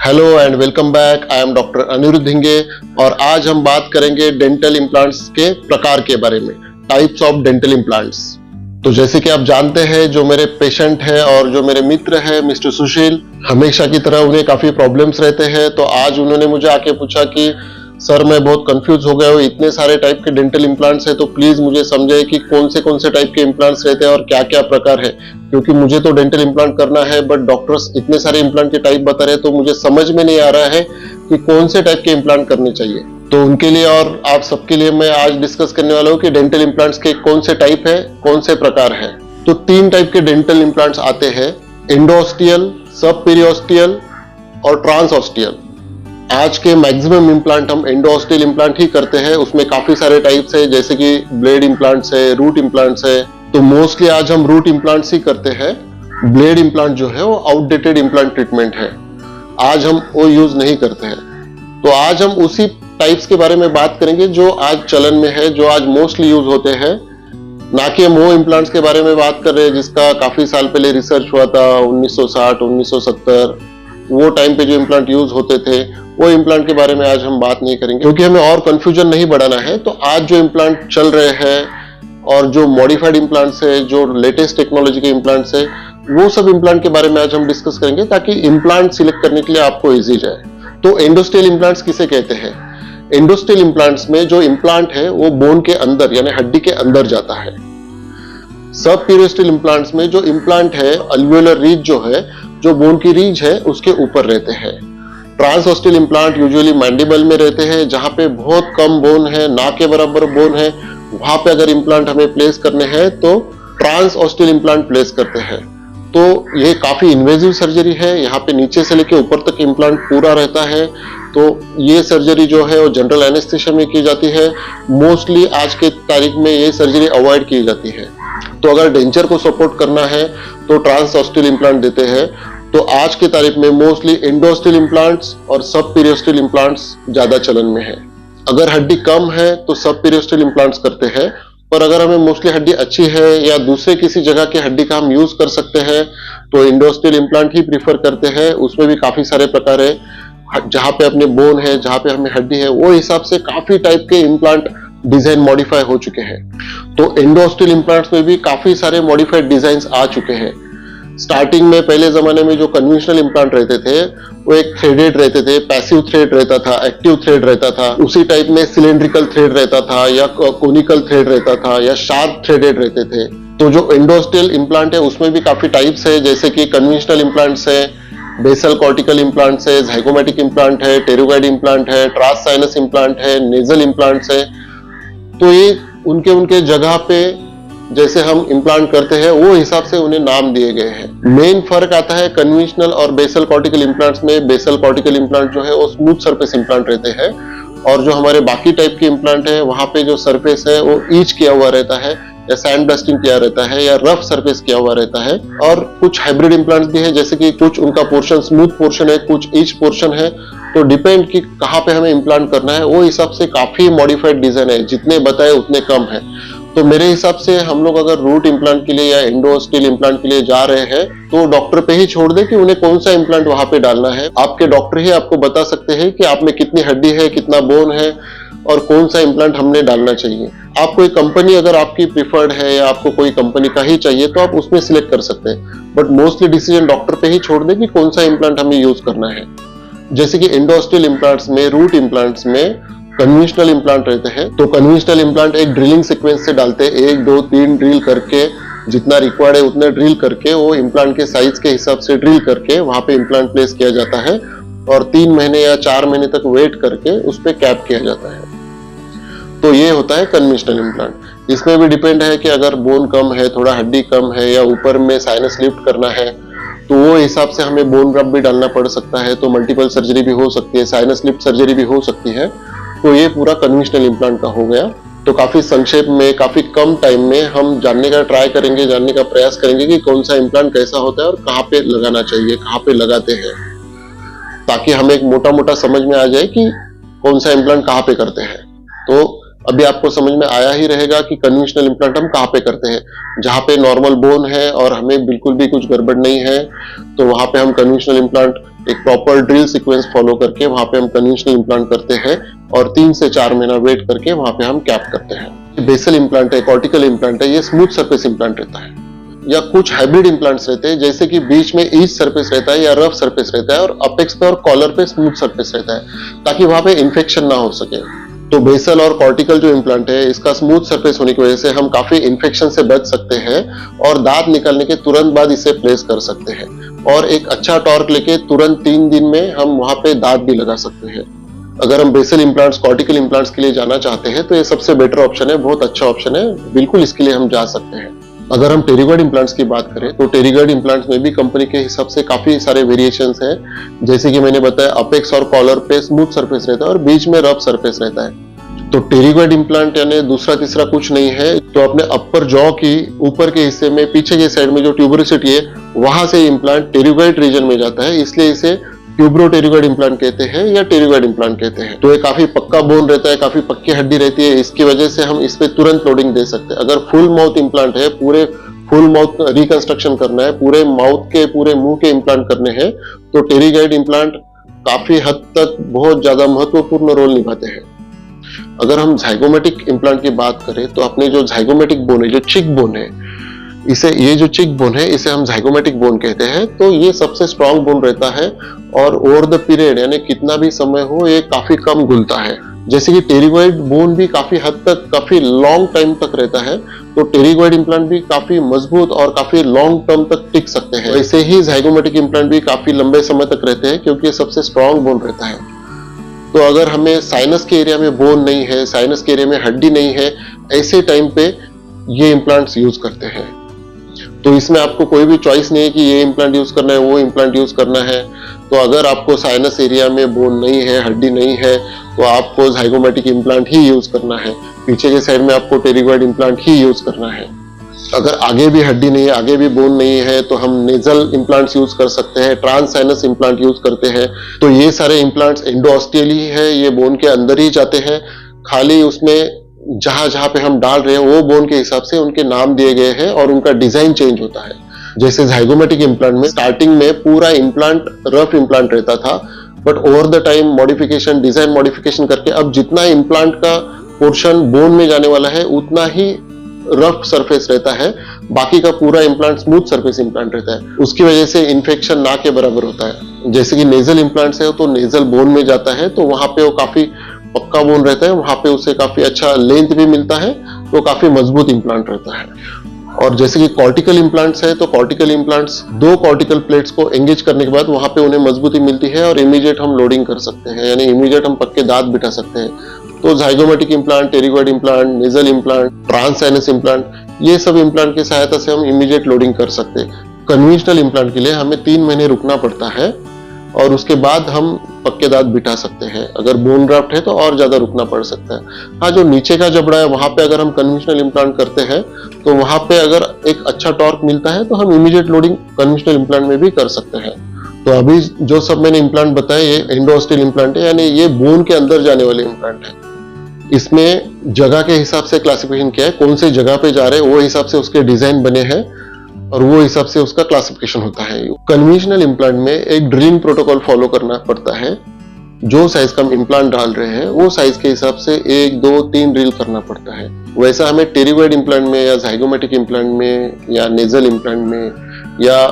Hello and welcome back. I am doctor Anirudh Hinge और आज हम बात करेंगे डेंटल इम्प्लांट्स के प्रकार के बारे में, टाइप्स ऑफ डेंटल इम्प्लांट्स। तो जैसे कि आप जानते हैं, जो मेरे पेशेंट हैं और जो मेरे मित्र हैं मिस्टर सुशील, हमेशा की तरह उन्हें काफी प्रॉब्लम्स रहते हैं। तो आज उन्होंने मुझे आके पूछा कि सर मैं बहुत कंफ्यूज हो गया हूँ, इतने सारे टाइप के डेंटल इम्प्लांट्स हैं, तो प्लीज मुझे समझाइए कि कौन से टाइप के इम्प्लांट्स रहते हैं और क्या क्या प्रकार है, क्योंकि मुझे तो डेंटल इम्प्लांट करना है बट डॉक्टर्स इतने सारे इम्प्लांट के टाइप बता रहे हैं, तो मुझे समझ में नहीं आ रहा है कि कौन से टाइप के इम्प्लांट करने चाहिए। तो उनके लिए और आप सबके लिए मैं आज डिस्कस करने वाला हूँ कि डेंटल इम्प्लांट्स के कौन से टाइप है, कौन से प्रकार है। तो 3 टाइप के डेंटल इम्प्लांट्स आते हैं, एंडोस्टियल, सब पेरियोस्टियल और ट्रांसओस्टियल। आज के मैक्सिमम इम्प्लांट हम एंडोस्टियल इम्प्लांट ही करते हैं, उसमें काफी सारे टाइप्स है, जैसे कि ब्लेड इम्प्लांट्स है, रूट इम्प्लांट्स है। तो मोस्टली आज हम रूट इम्प्लांट्स ही करते हैं। ब्लेड इम्प्लांट जो है वो आउटडेटेड इम्प्लांट ट्रीटमेंट है, आज हम वो यूज नहीं करते हैं। तो आज हम उसी टाइप्स के बारे में बात करेंगे जो आज चलन में है, जो आज मोस्टली यूज होते हैं, ना कि हम वो इम्प्लांट्स के बारे में बात कर रहे हैं जिसका काफी साल पहले रिसर्च हुआ था, 1960 1970 वो टाइम पे जो इम्प्लांट यूज होते थे, वो इम्प्लांट के बारे में आज हम बात नहीं करेंगे, क्योंकि हमें और कंफ्यूजन नहीं बढ़ाना है। तो आज जो इम्प्लांट चल रहे हैं और जो मॉडिफाइड इम्प्लांट्स है, जो लेटेस्ट टेक्नोलॉजी के इम्प्लांट्स है, वो सब इम्प्लांट के बारे में आज हम डिस्कस करेंगे, ताकि इम्प्लांट सिलेक्ट करने के लिए आपको इजी जाए। तो एंडोस्टियल इम्प्लांट्स किसे कहते हैं? एंडोस्टियल इम्प्लांट्स में जो इम्प्लांट है वो बोन के अंदर यानी हड्डी के अंदर जाता है। सब पेरियोस्टियल इम्प्लांट्स में जो इम्प्लांट है, अल्वियोलर रीज जो है, जो बोन की रीज है उसके ऊपर रहते हैं। ट्रांसओस्टियल इम्प्लांट यूजुअली मैंडिबल में रहते हैं, जहां पे बहुत कम बोन है, ना के बराबर बोन है, वहां पे अगर इम्प्लांट हमें प्लेस करने हैं तो ट्रांसओस्टियल इम्प्लांट प्लेस करते हैं। तो ये काफी इन्वेजिव सर्जरी है, यहाँ पे नीचे से लेके ऊपर तक इम्प्लांट पूरा रहता है। तो ये सर्जरी जो है वो जनरल एनेस्थीसिया में की जाती है। मोस्टली आज के तारीख में ये सर्जरी अवॉइड की जाती है। तो अगर डेंचर को सपोर्ट करना है तो ट्रांसओस्टियल इम्प्लांट देते हैं। तो आज के तारीख में मोस्टली एंडोस्टियल इम्प्लांट्स और सब पेरियोस्टियल इम्प्लांट्स ज्यादा चलन में है। अगर हड्डी कम है तो सब पेरियोस्टियल इम्प्लांट्स करते हैं, पर अगर हमें मोस्टली हड्डी अच्छी है या दूसरे किसी जगह की हड्डी का हम यूज कर सकते हैं तो एंडोस्टियल इम्प्लांट ही प्रीफर करते हैं। उसमें भी काफी सारे प्रकार है, जहां पे अपने बोन है, जहां पे हमें हड्डी है, वो हिसाब से काफी टाइप के इम्प्लांट डिजाइन मॉडिफाई हो चुके हैं। तो एंडोस्टियल इम्प्लांट्स में भी काफी सारे मॉडिफाइड डिजाइन आ चुके हैं। स्टार्टिंग में पहले जमाने में जो कन्वेंशनल इम्प्लांट रहते थे वो एक थ्रेडेड रहते थे, पैसिव थ्रेड रहता था, एक्टिव थ्रेड रहता था, उसी टाइप में सिलेंड्रिकल थ्रेड रहता था या कोनिकल थ्रेड रहता था या शार्प थ्रेडेड रहते थे। तो जो एंडोस्टियल इम्प्लांट है उसमें भी काफी टाइप्स है, जैसे कि कन्वेंशनल इम्प्लांट्स है, बेसल कॉर्टिकल इम्प्लांट्स है, ज़ाइगोमैटिक इम्प्लांट है, टेरोगाइड इम्प्लांट है, ट्रांस साइनस इम्प्लांट है, नेजल इम्प्लांट्स है। तो ये उनके जगह पे जैसे हम इम्प्लांट करते हैं वो हिसाब से उन्हें नाम दिए गए हैं। मेन फर्क आता है कन्वेंशनल और बेसल कॉर्टिकल इम्प्लांट्स में। बेसल कॉर्टिकल इम्प्लांट जो है वो स्मूथ सरफेस इम्प्लांट रहते हैं, और जो हमारे बाकी टाइप के इम्प्लांट है वहां पे जो सरफेस है वो ईच किया हुआ रहता है या सैंड ब्लास्टिंग किया रहता है या रफ सरफेस किया हुआ रहता है। और कुछ हाइब्रिड इम्प्लांट्स भी है, जैसे कि कुछ उनका पोर्शन स्मूथ पोर्शन है, कुछ ईच पोर्शन है। तो डिपेंड कि कहाँ पे हमें इम्प्लांट करना है, वो हिसाब से काफी मॉडिफाइड डिजाइन है, जितने बताए उतने कम है। तो मेरे हिसाब से हम लोग अगर रूट इम्प्लांट के लिए या एंडोस्टियल इम्प्लांट के लिए जा रहे हैं तो डॉक्टर पे ही छोड़ दे कि उन्हें कौन सा इम्प्लांट वहां पे डालना है। आपके डॉक्टर ही आपको बता सकते हैं कि आप में कितनी हड्डी है, कितना बोन है और कौन सा इम्प्लांट हमने डालना चाहिए। आप कोई कंपनी अगर आपकी प्रिफर्ड है या आपको कोई कंपनी का ही चाहिए तो आप उसमें सिलेक्ट कर सकते हैं, बट मोस्टली डिसीजन डॉक्टर पे ही छोड़ दे कि कौन सा इम्प्लांट हमें यूज करना है। जैसे कि एंडोस्टियल इम्प्लांट्स में, रूट इम्प्लांट्स में कन्वेंशनल इम्प्लांट रहते हैं। तो कन्वेंशनल इम्प्लांट एक ड्रिलिंग सीक्वेंस से डालते हैं, 1 2 3 ड्रिल करके, जितना रिक्वायर्ड है उतना ड्रिल करके, वो इम्प्लांट के साइज के हिसाब से ड्रिल करके वहां पे इम्प्लांट प्लेस किया जाता है और 3 महीने या 4 महीने तक वेट करके उस पर कैप किया जाता है। तो ये होता है कन्वेंशनल इम्प्लांट। इसमें भी डिपेंड है कि अगर बोन कम है, थोड़ा हड्डी कम है या ऊपर में साइनस लिफ्ट करना है तो वो हिसाब से हमें बोन रब भी डालना पड़ सकता है। तो मल्टीपल सर्जरी भी हो सकती है, साइनस लिफ्ट सर्जरी भी हो सकती है। तो ये पूरा कन्वेंशनल इम्प्लांट का हो गया। तो काफी संक्षेप में, काफी कम टाइम में हम जानने का ट्राई करेंगे, जानने का प्रयास करेंगे कि कौन सा इम्प्लांट कैसा होता है और कहाँ पे लगाना चाहिए, कहाँ पे लगाते हैं, ताकि हमें एक मोटा समझ में आ जाए कि कौन सा इम्प्लांट कहाँ पे करते हैं। तो अभी आपको समझ में आया ही रहेगा कि कन्वेंशनल इम्प्लांट हम कहाँ पे करते हैं। जहाँ पे नॉर्मल बोन है और हमें बिल्कुल भी कुछ गड़बड़ नहीं है तो वहां पे हम कन्वेंशनल इम्प्लांट एक प्रॉपर ड्रिल सीक्वेंस फॉलो करके वहां पे हम कन्वेंशनल इम्प्लांट करते हैं और 3 से 4 महीना वेट करके वहां पे हम कैप करते हैं। बेसल इम्प्लांट है, कॉर्टिकल इम्प्लांट है, ये स्मूथ सरफेस इम्प्लांट रहता है। या कुछ हाइब्रिड इम्प्लांट्स रहते हैं जैसे कि बीच में ईज सरफेस रहता है या रफ सरफेस रहता है और अपेक्स पे और कॉलर पे स्मूथ सरफेस रहता है ताकि वहां पे इन्फेक्शन ना हो सके। तो बेसल और कॉर्टिकल जो इम्प्लांट है इसका स्मूथ सरफेस होने की वजह से हम काफी इन्फेक्शन से बच सकते हैं और दांत निकलने के तुरंत बाद इसे प्लेस कर सकते हैं और एक अच्छा टॉर्क लेके तुरंत 3 दिन में हम वहां पे दांत भी लगा सकते हैं। अगर हम बेसल इम्प्लांट्स, कॉर्टिकल इम्प्लांट्स के लिए जाना चाहते हैं तो ये सबसे बेटर ऑप्शन है, बहुत अच्छा ऑप्शन है, बिल्कुल इसके लिए हम जा सकते हैं। अगर हम टेरिगॉइड इम्प्लांट्स की बात करें तो टेरिगॉइड इम्प्लांट्स में भी कंपनी के हिसाब से काफी सारे वेरिएशंस हैं। जैसे कि मैंने बताया अपेक्स और कॉलर पे स्मूथ सरफेस रहता है और बीच में रफ सरफेस रहता है। तो टेरिगॉइड इम्प्लांट यानी दूसरा तीसरा कुछ नहीं है, तो अपने अपर जॉ की ऊपर के हिस्से में पीछे के साइड में जो ट्यूबरोसिटी है वहां से इम्प्लांट टेरिगॉइड रीजन में जाता है, इसलिए इसे ट्यूबरोटेरिगॉइड इम्प्लांट कहते हैं या टेरिगॉइड इम्प्लांट कहते हैं। तो ये काफी पक्का बोन रहता है, काफी पक्की हड्डी रहती है, इसकी वजह से हम इस पे तुरंत लोडिंग दे सकते हैं। अगर फुल माउथ इम्प्लांट है, पूरे फुल माउथ रिकंस्ट्रक्शन करना है, पूरे माउथ के पूरे मुंह के इम्प्लांट करने हैं तो टेरिगॉइड इम्प्लांट काफी हद तक बहुत ज्यादा महत्वपूर्ण रोल निभाते हैं। अगर हम जाइगोमेटिक इम्प्लांट की बात करें तो अपने जो जाइगोमेटिक बोन है, जो चिक बोन है, ये जो चिक बोन है इसे हम जाइगोमेटिक बोन कहते हैं। तो ये सबसे स्ट्रॉन्ग बोन रहता है और ओवर द पीरियड यानी कितना भी समय हो ये काफी कम घुलता है। जैसे कि टेरिगॉइड बोन भी काफी हद तक काफी लॉन्ग टाइम तक रहता है, तो टेरिगॉइड इम्प्लांट भी काफी मजबूत और काफी लॉन्ग टर्म तक टिक सकते हैं। ऐसे ही जाइगोमेटिक इम्प्लांट भी काफी लंबे समय तक रहते हैं क्योंकि ये सबसे स्ट्रॉन्ग बोन रहता है। तो अगर हमें साइनस के एरिया में बोन नहीं है, साइनस के एरिया में हड्डी नहीं है, ऐसे टाइम पे ये इम्प्लांट्स यूज करते हैं। तो इसमें आपको कोई भी चॉइस नहीं है कि ये इम्प्लांट यूज करना है, वो इम्प्लांट यूज करना है। तो अगर आपको साइनस एरिया में बोन नहीं है, हड्डी नहीं है, तो आपको जाइगोमेटिक इम्प्लांट ही यूज करना है। पीछे के साइड में आपको टेरिगॉइड इम्प्लांट ही यूज करना है। अगर आगे भी हड्डी नहीं है, आगे भी बोन नहीं है, तो हम नेजल इम्प्लांट्स यूज कर सकते हैं, ट्रांस साइनस इम्प्लांट यूज करते हैं। तो ये सारे इम्प्लांट्स एंडोऑस्टियल ही है, ये बोन के अंदर ही जाते हैं। खाली उसमें जहां जहां पे हम डाल रहे हैं वो बोन के हिसाब से उनके नाम दिए गए हैं और उनका डिजाइन चेंज होता है। जैसे जाइगोमेटिक इम्प्लांट में स्टार्टिंग में पूरा इम्प्लांट रफ इम्प्लांट रहता था, but over the time modification, design modification करके अब जितना इम्प्लांट का पोर्शन बोन में जाने वाला है उतना ही रफ सरफेस रहता है, बाकी का पूरा इम्प्लांट स्मूथ सरफेस इम्प्लांट रहता है। उसकी वजह से इन्फेक्शन ना के बराबर होता है। जैसे कि नेजल इम्प्लांट्स है तो नेजल बोन में जाता है, तो वहां पे वो काफी पक्का बोन रहता है, वहां पे उसे काफी अच्छा लेंथ भी मिलता है, तो काफी मजबूत इम्प्लांट रहता है। और जैसे कि कॉर्टिकल इम्प्लांट्स है तो कॉर्टिकल इम्प्लांट्स 2 कॉर्टिकल प्लेट्स को एंगेज करने के बाद वहां पे उन्हें मजबूती मिलती है और इमीडिएट हम लोडिंग कर सकते हैं, यानी इमीडिएट हम पक्के दांत बिठा सकते हैं। तो zygomatic implant, pterygoid implant, nasal implant, trans sinus implant, ये सब इम्प्लांट की सहायता से हम इमीडिएट लोडिंग कर सकते हैं। कन्वेंशनल इम्प्लांट के लिए हमें 3 महीने रुकना पड़ता है और उसके बाद हम पक्के दांत बिठा सकते हैं। अगर बोन ग्राफ्ट है तो और ज्यादा रुकना पड़ सकता है। हाँ, जो नीचे का जबड़ा है वहां पे अगर हम कन्वेंशनल इम्प्लांट करते हैं तो वहां पे अगर एक अच्छा टॉर्क मिलता है तो हम इमीडिएट लोडिंग कन्वेंशनल इम्प्लांट में भी कर सकते हैं। तो अभी जो सब मैंने इम्प्लांट बताए ये एंडोऑस्टियल इम्प्लांट है, यानी ये बोन के अंदर जाने वाले इम्प्लांट है। इसमें जगह के हिसाब से क्लासिफिकेशन किया है, कौन से जगह पे जा रहे हैं वो हिसाब से उसके डिजाइन बने हैं और वो हिसाब से उसका क्लासिफिकेशन होता है। कन्वेंशनल इम्प्लांट में एक ड्रिलिंग प्रोटोकॉल फॉलो करना पड़ता है। जो साइज का हम इम्प्लांट डाल रहे हैं वो साइज के हिसाब से 1, 2, 3 ड्रिल करना पड़ता है। वैसा हमें टेरिगॉइड इम्प्लांट में या जाइगोमेटिक इम्प्लांट में या नेजल इम्प्लांट में या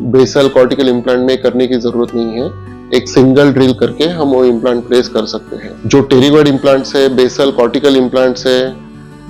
बेसल कॉर्टिकल इम्प्लांट में करने की जरूरत नहीं है। एक सिंगल ड्रिल करके हम वो इम्प्लांट प्लेस कर सकते हैं। जो टेरिगॉइड इम्प्लांट्स है, बेसल कॉर्टिकल इम्प्लांट्स है,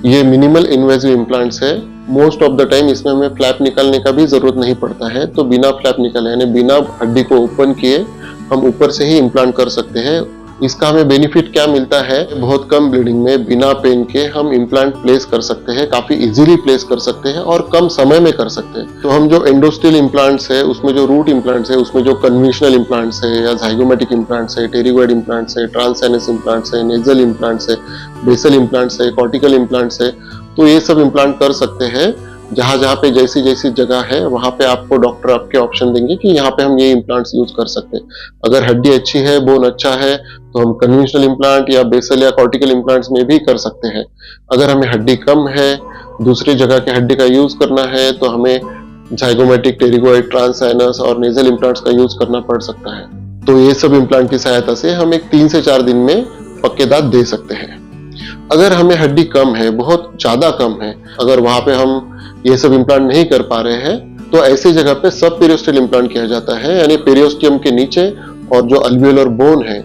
ये मिनिमल इन्वेजिव इम्प्लांट्स है। मोस्ट ऑफ द टाइम इसमें हमें फ्लैप निकालने का भी जरूरत नहीं पड़ता है, तो बिना फ्लैप निकाले यानी बिना हड्डी को ओपन किए हम ऊपर से ही इम्प्लांट कर सकते हैं। इसका हमें बेनिफिट क्या मिलता है, बहुत कम ब्लीडिंग में बिना पेन के हम इम्प्लांट प्लेस कर सकते हैं, काफी इजीली प्लेस कर सकते हैं और कम समय में कर सकते हैं। तो हम जो एंडोस्टियल इम्प्लांट्स है उसमें जो रूट इम्प्लांट्स है, उसमें जो कन्वेंशनल इम्प्लांट्स है या जाइगोमेटिक इम्प्लांट्स है, टेरिगॉइड इम्प्लांट्स है, ट्रांस साइनस इम्प्लांट्स है, नेजल इम्प्लांट्स है, बेसल इम्प्लांट्स है, कॉर्टिकल इम्प्लांट्स है, तो ये सब इम्प्लांट कर सकते हैं। जहां जहां पे जैसी जैसी जगह है वहां पे आपको डॉक्टर आपके ऑप्शन देंगे कि यहाँ पे हम ये इम्प्लांट्स यूज कर सकते हैं। अगर हड्डी अच्छी है, बोन अच्छा है, तो हम कन्वेंशनल इम्प्लांट या बेसल या कॉर्टिकल इम्प्लांट्स में भी कर सकते हैं। अगर हमें हड्डी कम है, दूसरी जगह के हड्डी का यूज करना है, तो हमें जाइगोमेटिक, टेरिगॉइड, ट्रांस साइनस और नेजल इम्प्लांट्स का यूज करना पड़ सकता है। तो ये सब इम्प्लांट की सहायता से हम एक 3 से 4 दिन में पक्के दांत दे सकते हैं। अगर हमें हड्डी कम है, बहुत ज्यादा कम है, अगर वहां पे हम ये सब इम्प्लांट नहीं कर पा रहे हैं, तो ऐसी जगह पे सब पेरियोस्टल इम्प्लांट किया जाता है, यानी पेरियोस्टियम के नीचे और जो अल्वियोलर बोन है,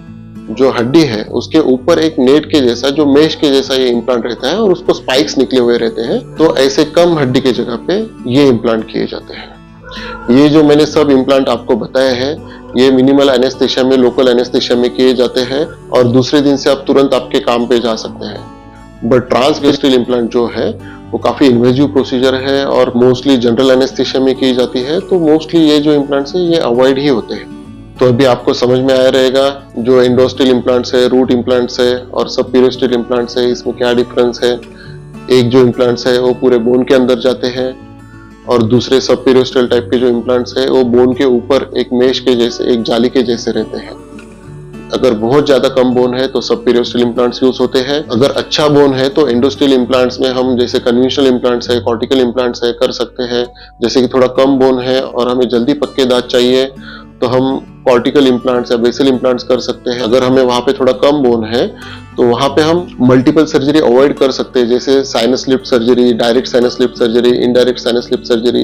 जो हड्डी है, उसके ऊपर एक नेट के जैसा, जो मेश के जैसा ये इम्प्लांट रहता है और उसको स्पाइक्स निकले हुए रहते हैं। तो ऐसे कम हड्डी की जगह पे ये इम्प्लांट किए जाते हैं। ये जो मैंने सब इम्प्लांट आपको बताए हैं, ये मिनिमल एनेस्थेशिया में, लोकल एनेस्थेशिया में किए जाते हैं और दूसरे दिन से आप तुरंत आपके काम पे जा सकते हैं। बट ट्रांसगैस्ट्रल इम्प्लांट जो है वो काफी इन्वेजिव प्रोसीजर है और मोस्टली जनरल एनेस्थेशिया में की जाती है, तो मोस्टली ये जो इम्प्लांट्स है ये अवॉइड ही होते हैं। तो अभी आपको समझ में आया रहेगा जो एंडोस्टल इम्प्लांट्स है, रूट इम्प्लांट्स है और सब पेरियोस्टल इम्प्लांट्स है, इसमें क्या डिफरेंस है। एक जो इम्प्लांट्स है वो पूरे बोन के अंदर जाते हैं और दूसरे सब पेरियोस्टल टाइप के जो इम्प्लांट्स है वो बोन के ऊपर एक मेश के जैसे, एक जाली के जैसे रहते हैं। अगर बहुत ज्यादा कम बोन है तो सब पेरियोस्टल इम्प्लांट्स यूज होते हैं। अगर अच्छा बोन है तो एंडोस्टल इम्प्लांट्स में हम जैसे कन्वेंशनल इम्प्लांट्स है, कॉर्टिकल इम्प्लांट्स है, कर सकते हैं। जैसे कि थोड़ा कम बोन है और हमें जल्दी पक्के दांत चाहिए तो हम कॉर्टिकल इम्प्लांट्स या बेसल इम्प्लांट्स कर सकते हैं। अगर हमें वहां पे थोड़ा कम बोन है तो वहां पे हम मल्टीपल सर्जरी अवॉइड कर सकते हैं, जैसे sinus lift surgery, direct sinus lift surgery, indirect sinus lift surgery,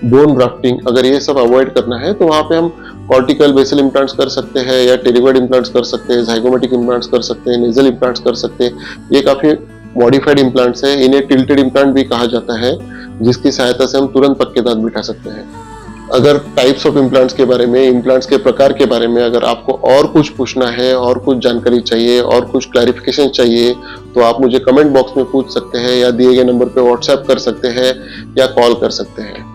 bone grafting. अगर ये सब अवॉइड करना है तो वहां पे हम कॉर्टिकल बेसल इम्प्लांट्स कर सकते हैं या टेरिगॉइड इम्प्लांट्स कर सकते हैं, ज़ाइगोमेटिक इम्प्लांट्स कर सकते हैं, नेजल इम्प्लांट्स कर सकते हैं। ये काफी मॉडिफाइड इम्प्लांट्स है, इन्हें टिल्टेड इम्प्लांट भी कहा जाता है, जिसकी सहायता से हम तुरंत पक्के दांत बिठा सकते हैं। अगर टाइप्स ऑफ इम्प्लांट्स के बारे में, इम्प्लांट्स के प्रकार के बारे में अगर आपको और कुछ पूछना है, और कुछ जानकारी चाहिए, और कुछ क्लैरिफिकेशन चाहिए, तो आप मुझे कमेंट बॉक्स में पूछ सकते हैं या दिए गए नंबर पे व्हाट्सएप कर सकते हैं या कॉल कर सकते हैं।